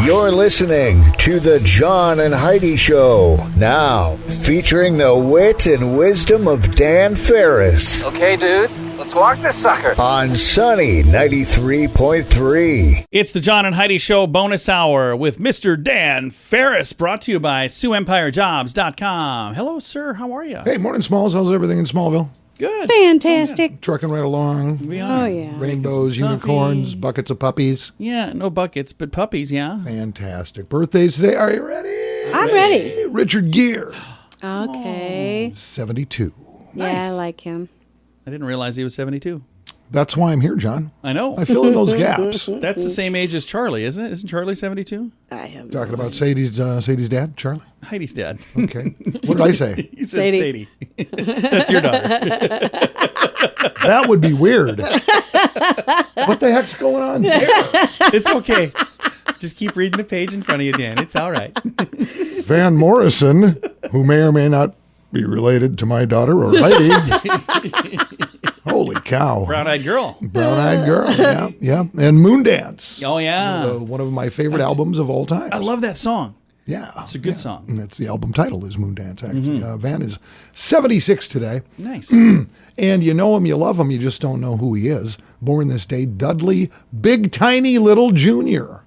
You're listening to the John and Heidi Show, now featuring the wit and wisdom of Dan Farris. Okay, dudes, let's walk this sucker. On Sunny 93.3. It's the John and Heidi Show bonus hour with Mr. Dan Farris, brought to you by SiouxEmpireJobs.com. Hello, sir. How are you? Hey, morning, Smalls. How's everything in Smallville? Good. Fantastic. Trucking right along. We are. Oh, yeah. Rainbows, unicorns, buckets of puppies. Yeah, no buckets, but puppies, yeah. Fantastic. Birthdays today. Are you ready? I'm ready. Richard Gere, Okay. 72. Yeah, Nice. I like him. I didn't realize he was 72. That's why I'm here, John. I know. I fill in those gaps. That's the same age as Charlie, isn't it? Isn't Charlie 72? I have. Talking about Sadie's dad, Charlie? Heidi's dad. Okay. What did I say? You said Sadie. That's your daughter. That would be weird. What the heck's going on there? It's okay. Just keep reading the page in front of you, Dan. It's all right. Van Morrison, who may or may not be related to my daughter or Heidi. Holy cow. Brown-eyed girl. Brown-eyed girl. Yeah, yeah. And Moondance. Oh, yeah. One of my favorite albums of all time. I love that song. Yeah. It's a good song. And that's the album title is Moondance, actually. Van is 76 today. Nice. And you know him, you love him, you just don't know who he is. Born this day, Dudley Big Tiny Little Jr.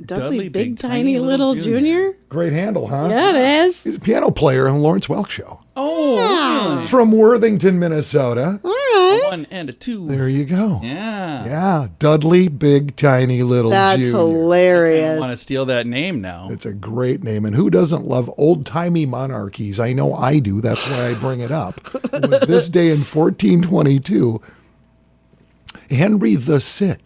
Dudley Big Tiny Little Jr.? Great handle, huh? Yeah, it is. He's a piano player on the Lawrence Welk Show. Oh, really? From Worthington, Minnesota. All right. A 1 and a 2. There you go. Yeah. Yeah, Dudley Big Tiny Little That's Jr. I hilarious. want to steal that name now. It's a great name. And who doesn't love old-timey monarchies? I know I do. That's why I bring it up. It was this day in 1422, Henry VI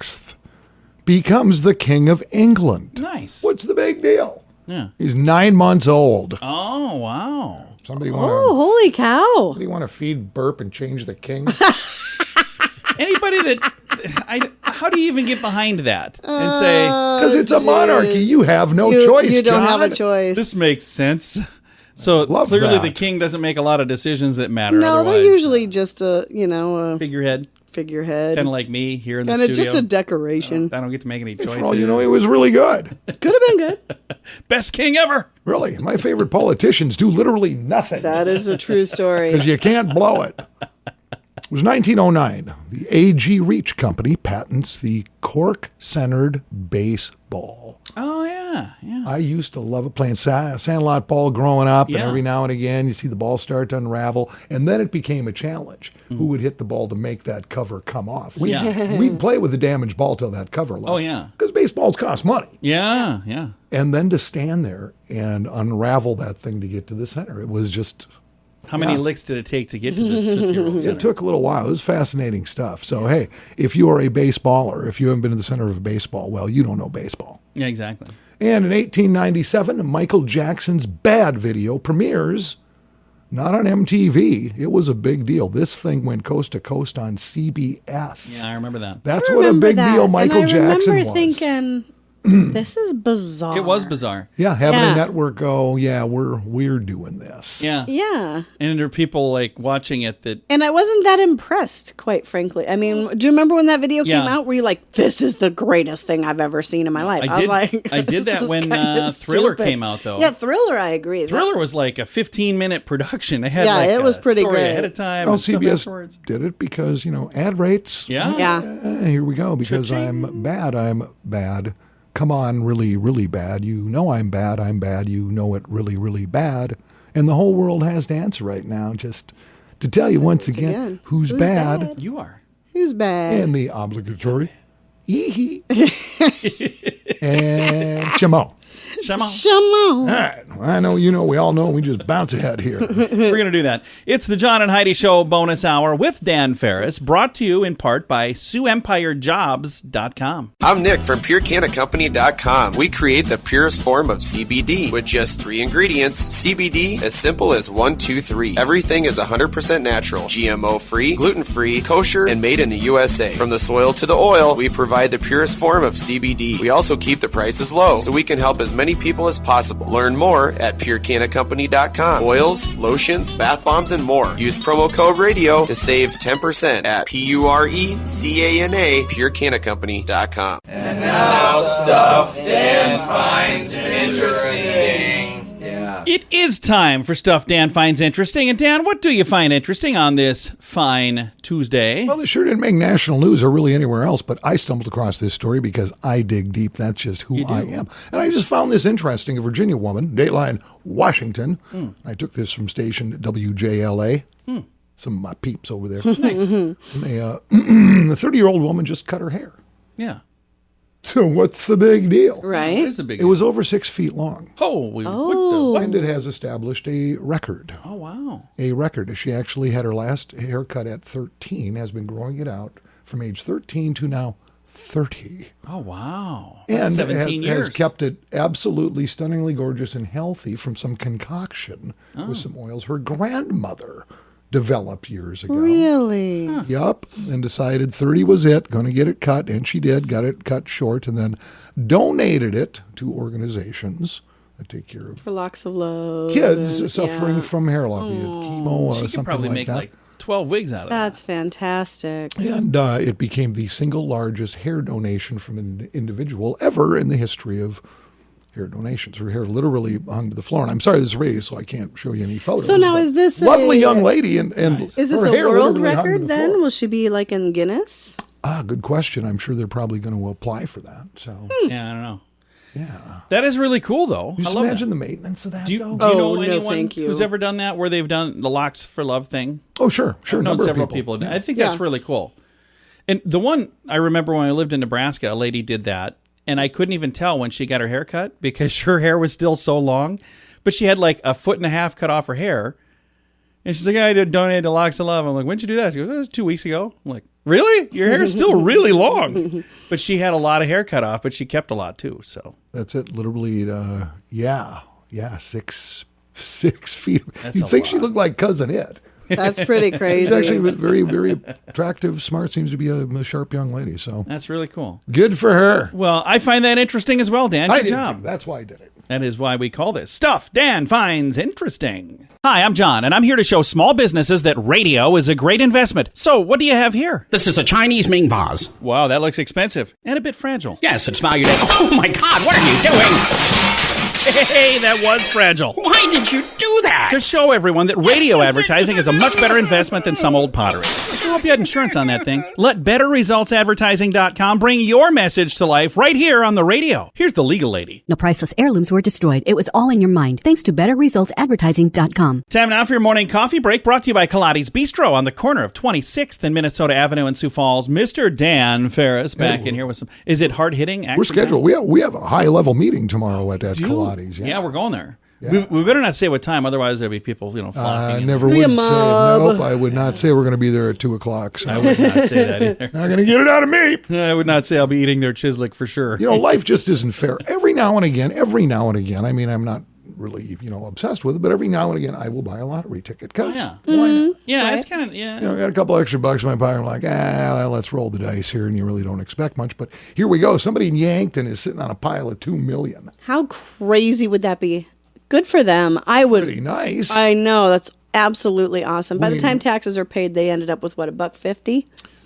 becomes the King of England. Nice. What's the big deal? Yeah. He's 9 months old. Oh, wow. Somebody Oh, holy cow. want to feed Burp and change the king? Anybody that... how do you even get behind that and say, Because it's a monarchy. You have no choice, You don't John. have a choice. this makes sense? So Love clearly that. the king doesn't make a lot of decisions that matter. No, otherwise, they're usually just a figurehead, figurehead. kind of like me here in the And studio. it's just a decoration. I don't get to make any choices. For all you know, he was really good. Could have been good. Best king ever. Really. My favorite politicians do literally nothing. That is a true story. Because you can't blow it. It was 1909. The A.G. Reach Company patents the cork-centered baseball. Oh, yeah. Yeah. I used to love it, playing sandlot ball growing up, Yeah. and every now and again you see the ball start to unravel, and then it became a challenge. Who would hit the ball to make that cover come off? We'd play with the damaged ball till that cover left. Oh, yeah. Because baseballs cost money. Yeah, yeah. And then to stand there and unravel that thing to get to the center, it was just... How many licks did it take to get to the Tootsie Roll Center? It took a little while. It was fascinating stuff. So, hey, if you are a baseballer, if you haven't been in the center of a baseball, well, you don't know baseball. Yeah, exactly. And in 1897, Michael Jackson's Bad video premieres, not on MTV. It was a big deal. This thing went coast to coast on CBS. Yeah, I remember that. That's what a big deal Michael Jackson was. I remember thinking, this is bizarre. It was bizarre. Yeah, having Yeah. a network go, yeah, we're doing this. Yeah. Yeah. And there are people like watching it that... And I wasn't that impressed, quite frankly. I mean, do you remember when that video Yeah. came out? Were you like, this is the greatest thing I've ever seen in my life? I was did- like, I did this that is when, kinda Thriller stupid. came out, though. Yeah, Thriller, I agree. Thriller was like a 15-minute production. It had Yeah, like it was a pretty story great. ahead of time. Well, and stuff CBS afterwards. did it because, ad rates. Yeah. Yeah. Here we go. Because Cha-ching. I'm bad. Come on, really, really bad. You know I'm bad. You know it really, really bad. And the whole world has to answer right now just to tell you once again who's bad. You are. Who's bad? And the obligatory ee and Chamo. Shama. All right. I know, we all know. We just bounce ahead here. We're going to do that. It's the John and Heidi Show bonus hour with Dan Farris, brought to you in part by SiouxEmpireJobs.com. I'm Nick from Purcana We create the purest form of CBD with just 3 ingredients. CBD, as simple as 1, 2, 3. Everything is 100% natural, GMO-free, gluten-free, kosher, and made in the USA. From the soil to the oil, we provide the purest form of CBD. We also keep the prices low so we can help as many people as possible. Learn more more at PurcanaCompany.com. Oils, lotions, bath bombs, and more. Use promo code RADIO to save 10% at PURECANA, PurcanaCompany.com. And now stuff Dan finds interesting. Yeah. It is time for Stuff Dan Finds Interesting. And Dan, what do you find interesting on this fine Tuesday? Well, this sure didn't make national news or really anywhere else, but I stumbled across this story because I dig deep. That's just who I am. And I just found this interesting. A Virginia woman, Dateline, Washington. I took this from station WJLA. Some of my peeps over there. Nice. And a 30-year-old woman just cut her hair. Yeah. So what's the big deal? Right. What is the big It was over 6 feet long. Holy And it has established a record. Oh, wow. A record. She actually had her last haircut at 13, has been growing it out from age 13 to now 30. Oh, wow. And 17 years. has kept it absolutely stunningly gorgeous and healthy from some concoction with some oils her grandmother developed years ago. Really? Yup. And decided 30 was it, going to get it cut, and she did, got it cut short, and then donated it to organizations that take care of For locks of love. kids suffering from hair loss, be it chemo or She could something probably like make that. like 12 wigs out of that. That's fantastic. And it became the single largest hair donation from an individual ever in the history of hair donations. Her hair literally hung to the floor. And I'm sorry, this is radio, so I can't show you any photos. So now but is this lovely a- young lady, and Is this her a hair world literally hung to record the then? floor. Will she be like in Guinness? Good question. I'm sure they're probably going to apply for that. So Yeah, I don't know. yeah, That is really cool, though. just I love imagine that. the maintenance of that. Do you though. know no, anyone thank you. who's ever done that, where they've done the locks for love thing? Oh, sure. I've known number of several people. Yeah. I think that's Yeah. really cool. And the one I remember when I lived in Nebraska, a lady did that, and I couldn't even tell when she got her hair cut because her hair was still so long, but she had like a foot and a half cut off her hair. And she's like, I did donate to Locks of Love. I'm like, when'd you do that? She goes, it was 2 weeks ago. I'm like, really? Your hair is still really long. But she had a lot of hair cut off, but she kept a lot too. So That's it. Literally, yeah, 6 feet. That's You'd a think she lot. looked like Cousin It. That's pretty She's crazy. actually very, very attractive, smart, seems to be a sharp young lady. So that's really cool. good for her. Well, I find that interesting as well, Dan. I Good did job. too. That's why I did it. That is why we call this Stuff Dan Finds Interesting. Hi, I'm John, and I'm here to show small businesses that radio is a great investment. So, what do you have here? This is a Chinese Ming vase. Wow, that looks expensive and a bit fragile. Yes, it's valued at... Oh my God, what are you doing? Hey, that was fragile. Why did you do that? To show everyone that radio advertising is a much better investment than some old pottery. I sure hope you had insurance on that thing. Let BetterResultsAdvertising.com bring your message to life right here on the radio. Here's the legal lady. No priceless heirlooms were destroyed. It was all in your mind. Thanks to BetterResultsAdvertising.com. Time now for your morning coffee break, brought to you by Kaladi's Bistro on the corner of 26th and Minnesota Avenue in Sioux Falls. Mr. Dan Farris back in here with some... Is it hard-hitting? We're scheduled. We have a high-level meeting tomorrow at Kaladi's. Yeah, we're going there. Yeah. We better not say what time, otherwise there'll be people, I flocking. never would say. Nope, I would not say we're going to be there at 2:00. So. I would not say that either. Not going to get it out of me. I would not say I'll be eating their chislik for sure. Life just isn't fair. Every now and again, I mean, I'm not really, obsessed with it, but every now and again, I will buy a lottery ticket. Because Yeah, why not? yeah, it's kind of, yeah. I got a couple extra bucks in my pocket. I'm like, well, let's roll the dice here, and you really don't expect much. But here we go. Somebody in Yankton is sitting on a pile of $2 million. How crazy would that be? Good for them. I would. Pretty nice. I know. That's absolutely awesome. By the mean- time taxes are paid, they ended up with what, $1.50?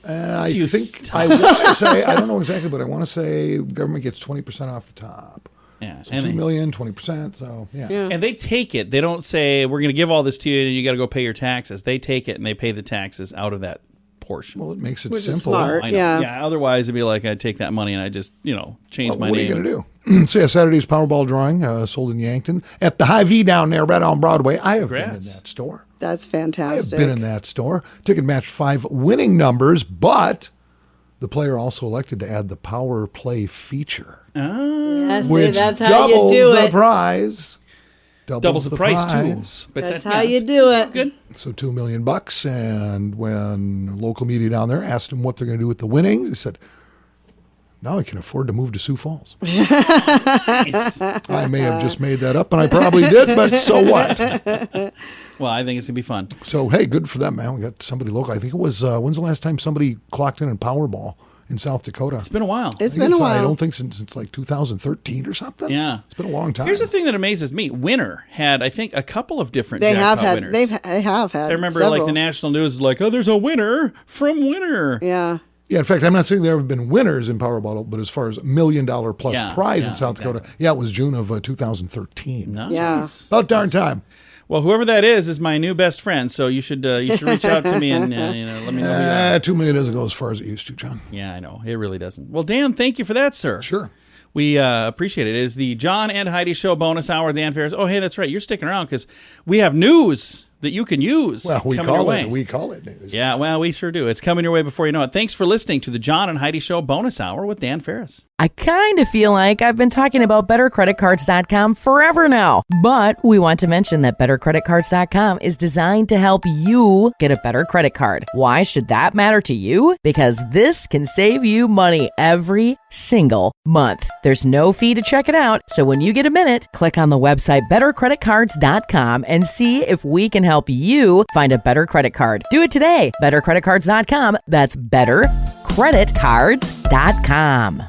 I You think stop. I want to say, I don't know exactly, but I want to say government gets 20% off the top. Yeah, So and $2 million, 20%. So yeah. and they take it. They don't say we're going to give all this to you and you got to go pay your taxes. They take it and they pay the taxes out of that portion. Well, it makes it Which is simple. smart. I know. Yeah. Otherwise, it'd be like I take that money and I just change my What name. are you going to do? So yeah, Saturday's Powerball drawing sold in Yankton at the Hy-Vee down there, right on Broadway. I have been in Congrats. that store. That's I have fantastic. been in that store. Ticket matched 5 winning numbers, but the player also elected to add the power play feature, Yeah, see, which that's how you doubles do the it. prize. Doubles the price too. But That's how you do it. Good. So $2 million, and when local media down there asked them what they're going to do with the winnings, they said, "Now I can afford to move to Sioux Falls." Nice. I may have just made that up, and I probably did, but so what? Well, I think it's gonna be fun. So hey, good for them, man. We got somebody local. I think it was when's the last time somebody clocked in Powerball in South Dakota. It's been a while. It's been a while. I don't think since like 2013 or something. Yeah. It's been a long time. Here's the thing that amazes me. Winter had, I think, a couple of different They have jackpot had. winners. They have had. I remember several. like the national news is like, oh, there's a winner from Winter. Yeah. Yeah, in fact, I'm not saying there have been winners in Powerball, but as far as $1 million plus prize in South Dakota, it was June of 2013. Nice. Yeah. About darn time. Well, whoever that is my new best friend. So you should reach out to me and let me know who you are. $2 million doesn't go as far as it used to, John. Yeah, I know. It really doesn't. Well, Dan, thank you for that, sir. Sure. We appreciate it. It is the John and Heidi Show bonus hour. Dan Farris. Oh, hey, that's right. You're sticking around because we have news that you can use. Well, we coming your way. call it news. Yeah, well, we sure do. It's coming your way before you know it. Thanks for listening to the John and Heidi Show bonus hour with Dan Farris. I kind of feel like I've been talking about BetterCreditCards.com forever now, but we want to mention that BetterCreditCards.com is designed to help you get a better credit card. Why should that matter to you? Because this can save you money every single month. There's no fee to check it out, so when you get a minute, click on the website BetterCreditCards.com and see if we can help you find a better credit card. Do it today. BetterCreditCards.com. That's BetterCreditCards.com.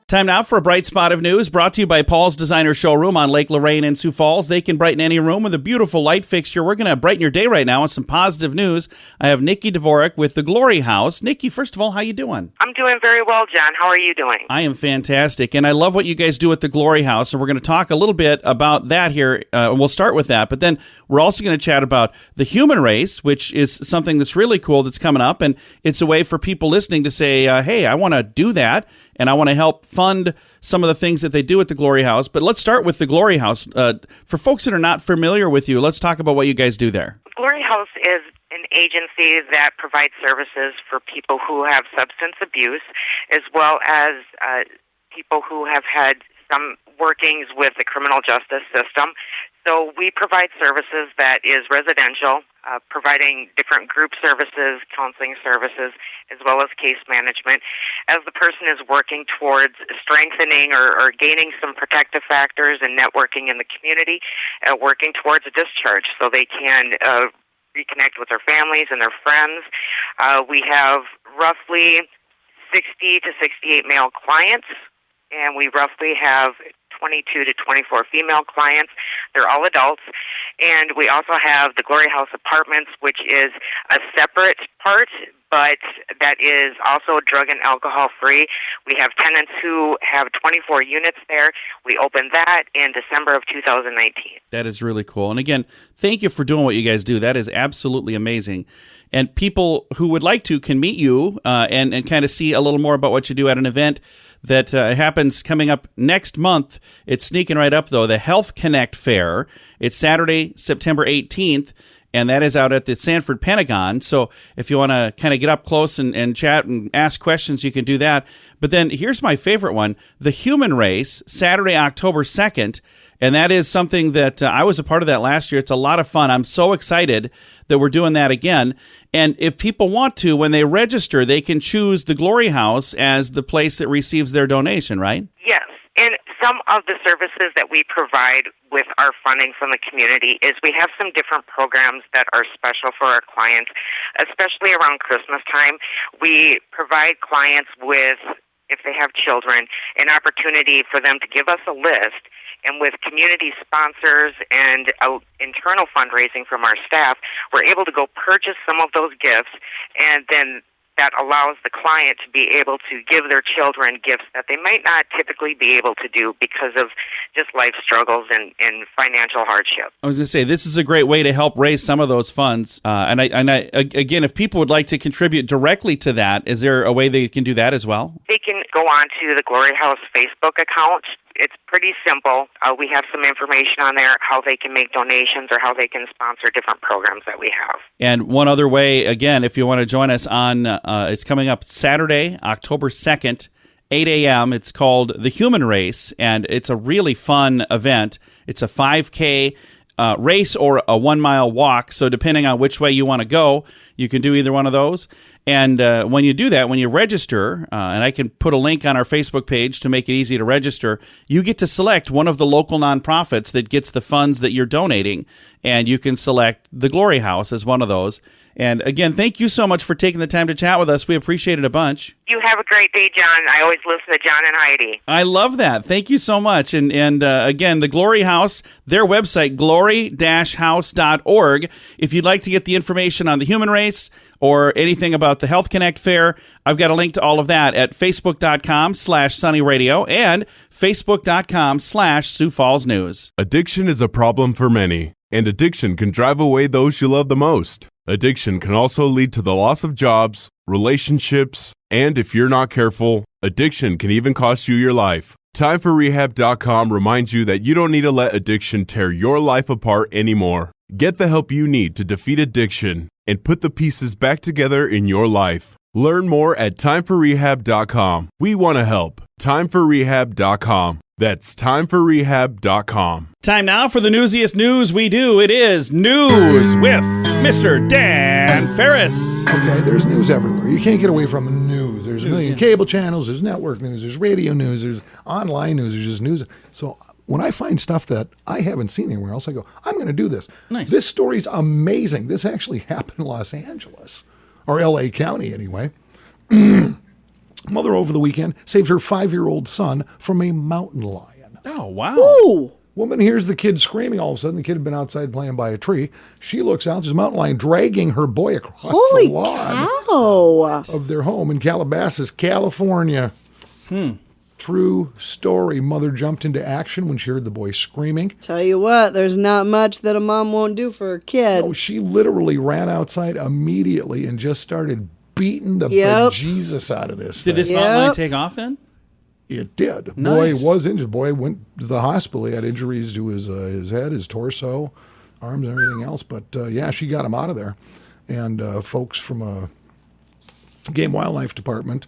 Time now for a bright spot of news brought to you by Paul's Designer Showroom on Lake Lorraine in Sioux Falls. They can brighten any room with a beautiful light fixture. We're going to brighten your day right now with some positive news. I have Nikki Dvorak with the GloryHouse. Nikki, first of all, how you doing? I'm doing very well, John. How are you doing? I am fantastic, and I love what you guys do at the GloryHouse, and we're going to talk a little bit about that here. We'll start with that, but then we're also going to chat about the human race, which is something that's really cool that's coming up, and it's a way for people listening to say, hey, I want to do that, and I want to help fund some of the things that they do at the GloryHouse. But let's start with the GloryHouse. For folks that are not familiar with you, let's talk about what you guys do there. GloryHouse is an agency that provides services for people who have substance abuse, as well as people who have had some workings with the criminal justice system. So we provide services that is residential, providing different group services, counseling services, as well as case management, as the person is working towards strengthening or gaining some protective factors and networking in the community, working towards a discharge so they can reconnect with their families and their friends. We have roughly 60 to 68 male clients, and we roughly have 22 to 24 female clients. They're all adults. And we also have the GloryHouse Apartments, which is a separate part, but that is also drug and alcohol free. We have tenants who have 24 units there. We opened that in December of 2019. That is really cool. And again, thank you for doing what you guys do. That is absolutely amazing. And people who would like to can meet you and kind of see a little more about what you do at an event that happens coming up next month. It's sneaking right up, though, the Health Connect Fair. It's Saturday, September 18th, and that is out at the Sanford Pentagon. So if you want to kind of get up close and chat and ask questions, you can do that. But then here's my favorite one, the Human Race, Saturday, October 2nd. And that is something that I was a part of that last year. It's a lot of fun. I'm so excited that we're doing that again. And if people want to, when they register, they can choose the GloryHouse as the place that receives their donation, right? Yes. And some of the services that we provide with our funding from the community is we have some different programs that are special for our clients, especially around Christmas time. We provide clients with, if they have children, an opportunity for them to give us a list. And with community sponsors and internal fundraising from our staff, we're able to go purchase some of those gifts, and then that allows the client to be able to give their children gifts that they might not typically be able to do because of just life struggles and financial hardship. I was going to say, this is a great way to help raise some of those funds. And I, again, if people would like to contribute directly to that, is there a way they can do that as well? They can go on to the GloryHouse Facebook account. It's pretty simple. We have some information on there, how they can make donations or how they can sponsor different programs that we have. And one other way, again, if you want to join us on, it's coming up Saturday, October 2nd, 8 a.m. It's called The Human Race, and it's a really fun event. It's a 5K race or a 1-mile walk, so depending on which way you want to go, you can do either one of those. And when you do that, when you register, and I can put a link on our Facebook page to make it easy to register, you get to select one of the local nonprofits that gets the funds that you're donating, and you can select the GloryHouse as one of those. And again, thank you so much for taking the time to chat with us. We appreciate it a bunch. You have a great day, John. I always listen to John and Heidi. I love that. Thank you so much. And again, the Glory House, their website, glory-house.org. If you'd like to get the information on the human race or anything about the Health Connect Fair, I've got a link to all of that at facebook.com/sunnyradio and facebook.com/Sioux Falls News. Addiction is a problem for many, and addiction can drive away those you love the most. Addiction can also lead to the loss of jobs, relationships, and if you're not careful, addiction can even cost you your life. TimeForRehab.com reminds you that you don't need to let addiction tear your life apart anymore. Get the help you need to defeat addiction and put the pieces back together in your life. Learn more at TimeForRehab.com. We want to help. TimeForRehab.com. That's TimeForRehab.com. Time now for the newsiest news we do. It is News with Mr. Dan Farris. Okay, there's news everywhere. You can't get away from news. There's a million cable channels, there's network news, there's radio news, there's online news, there's just news. So when I find stuff that I haven't seen anywhere else, I go, I'm going to do this. Nice. This story's amazing. This actually happened in Los Angeles, or L.A. County anyway. Mother over the weekend saved her 5-year-old son from a mountain lion. Oh, wow. Ooh. Woman hears the kid screaming all of a sudden. The kid had been outside playing by a tree. She looks out. There's a mountain lion dragging her boy across the lawn of their home in Calabasas, California. True story. Mother jumped into action when she heard the boy screaming. Tell you what, there's not much that a mom won't do for her kid. No, she literally ran outside immediately and just started beating the bejesus out of this thing. Did this mountain lion take off then? It did. Nice. Boy was injured. Boy went to the hospital. He had injuries to his head, his torso, arms, and everything else. But yeah, she got him out of there. And folks from Game Wildlife Department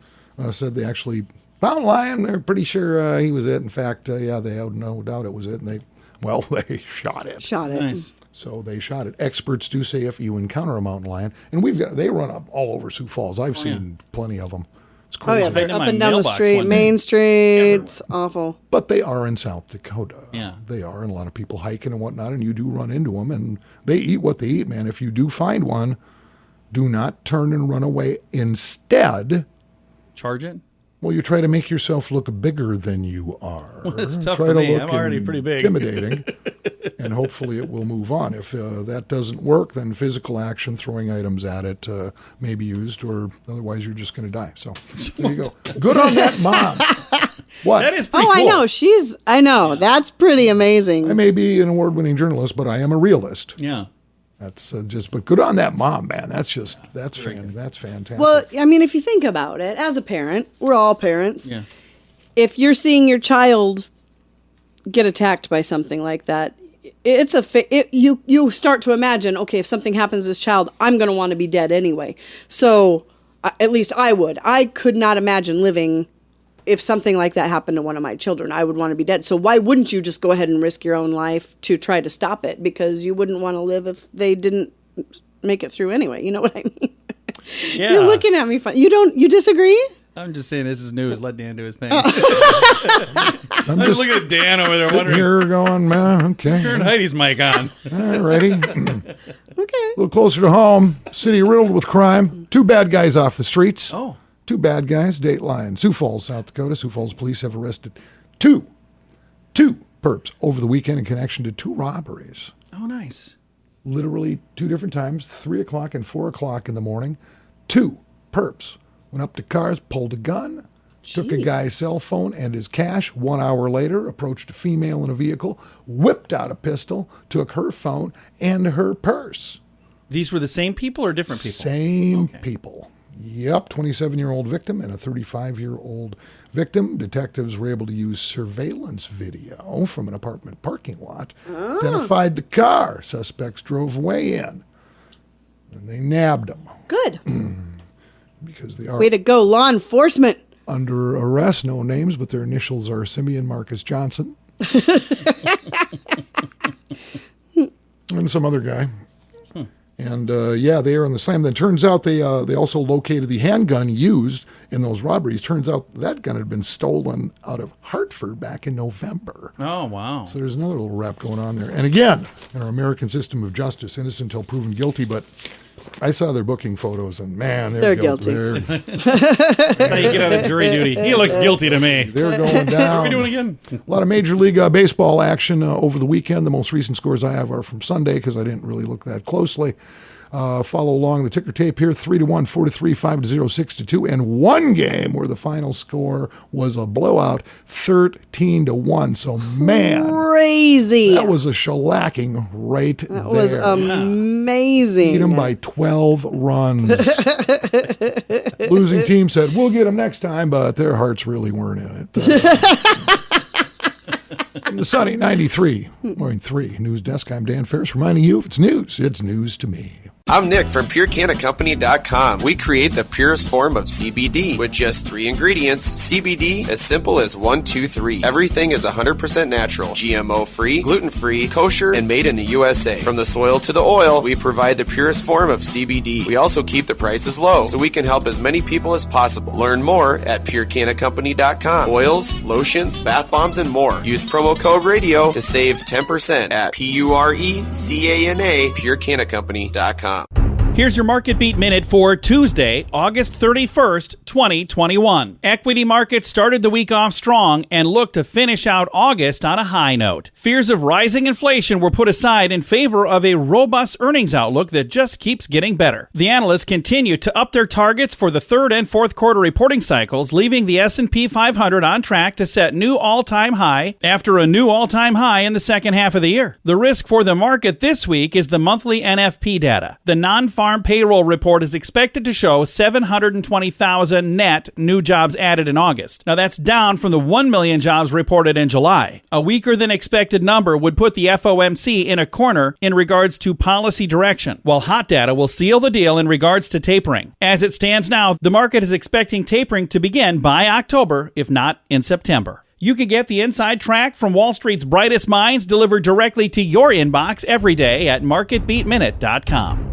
said they actually found a lion. They're pretty sure he was it. In fact, yeah, they had no doubt it was it. And they shot it. Shot it. Nice. So they shot it. Experts do say if you encounter a mountain lion, and they run up all over Sioux Falls. I've seen plenty of them. It's crazy. Oh, yeah, they're up and down the street, Main Street. It's awful. But they are in South Dakota. Yeah. They are, and a lot of people hiking and whatnot, and you do run into them, and they eat what they eat, man. If you do find one, do not turn and run away. Instead, charge it? Well, you try to make yourself look bigger than you are. Well, it's tough try for to me. look I'm already pretty big. Intimidating, and hopefully it will move on. If that doesn't work, then physical action, throwing items at it, may be used, or otherwise you're just going to die. So there you go. Good on that mom. What? That is pretty cool. I know. I know. Yeah. That's pretty amazing. I may be an award-winning journalist, but I am a realist. Yeah. That's but good on that mom, man. That's fantastic. Well, I mean, if you think about it, as a parent, we're all parents. Yeah. If you're seeing your child get attacked by something like that, you start to imagine, okay, if something happens to this child, I'm going to want to be dead anyway. So at least I would. I could not imagine living if something like that happened to one of my children. I would want to be dead. So why wouldn't you just go ahead and risk your own life to try to stop it? Because you wouldn't want to live if they didn't make it through anyway. You know what I mean? Yeah. You're looking at me funny. You disagree? I'm just saying this is news. Let Dan do his thing. I'm just looking at Dan over there wondering. Here going, man. Okay. Turn Heidi's mic on. All righty. Okay. A little closer to home. City riddled with crime. 2 bad guys off the streets. Oh. 2 bad guys, Dateline, Sioux Falls, South Dakota. Sioux Falls police have arrested two perps over the weekend in connection to 2 robberies. Oh, nice. Literally 2 different times, 3 o'clock and 4 o'clock in the morning. 2 perps went up to cars, pulled a gun, took a guy's cell phone and his cash. 1 hour later, approached a female in a vehicle, whipped out a pistol, took her phone and her purse. These were the same people or different people? Same people. Yep, 27-year-old victim and a 35-year-old victim. Detectives were able to use surveillance video from an apartment parking lot. Identified the car. Suspects drove away in. And they nabbed them. Good. Because they are way to go, law enforcement. Under arrest. No names, but their initials are Simeon Marcus Johnson. And some other guy. And, yeah, they are on the slam. Then turns out they also located the handgun used in those robberies. Turns out that gun had been stolen out of Hartford back in November. Oh, wow. So there's another little rap going on there. And again, in our American system of justice, innocent until proven guilty. But I saw their booking photos, and man, They're guilty. That's how you get out of jury duty. He looks guilty to me. They're going down. What are we doing again? A lot of Major League Baseball action over the weekend. The most recent scores I have are from Sunday because I didn't really look that closely. Follow along the ticker tape here: 3-1, 4-3, 5-0, 6-2, and one game where the final score was a blowout, 13-1. So man, crazy! That was a shellacking right there. That was amazing. Beat them by 12 runs. Losing team said, "We'll get them next time," but their hearts really weren't in it. From the sunny 93.3 News Desk, I'm Dan Farris reminding you, if it's news to me. I'm Nick from Purcana We create the purest form of CBD with just 3 ingredients. CBD, as simple as 1, 2, 3. Everything is 100% natural, GMO-free, gluten-free, kosher, and made in the USA. From the soil to the oil, we provide the purest form of CBD. We also keep the prices low so we can help as many people as possible. Learn more at PurcanaCompany.com. Oils, lotions, bath bombs, and more. Use promo code RADIO to save 10% at PURECANA, PurcanaCompany.com. Here's your Market Beat Minute for Tuesday, August 31st, 2021. Equity markets started the week off strong and look to finish out August on a high note. Fears of rising inflation were put aside in favor of a robust earnings outlook that just keeps getting better. The analysts continue to up their targets for the third and fourth quarter reporting cycles, leaving the S&P 500 on track to set new all-time high after a new all-time high in the second half of the year. The risk for the market this week is the monthly NFP data. The non-farm payroll report is expected to show 720,000 net new jobs added in August. Now that's down from the 1 million jobs reported in July. A weaker than expected number would put the FOMC in a corner in regards to policy direction, while hot data will seal the deal in regards to tapering. As it stands now, the market is expecting tapering to begin by October, if not in September. You can get the inside track from Wall Street's brightest minds delivered directly to your inbox every day at marketbeatminute.com.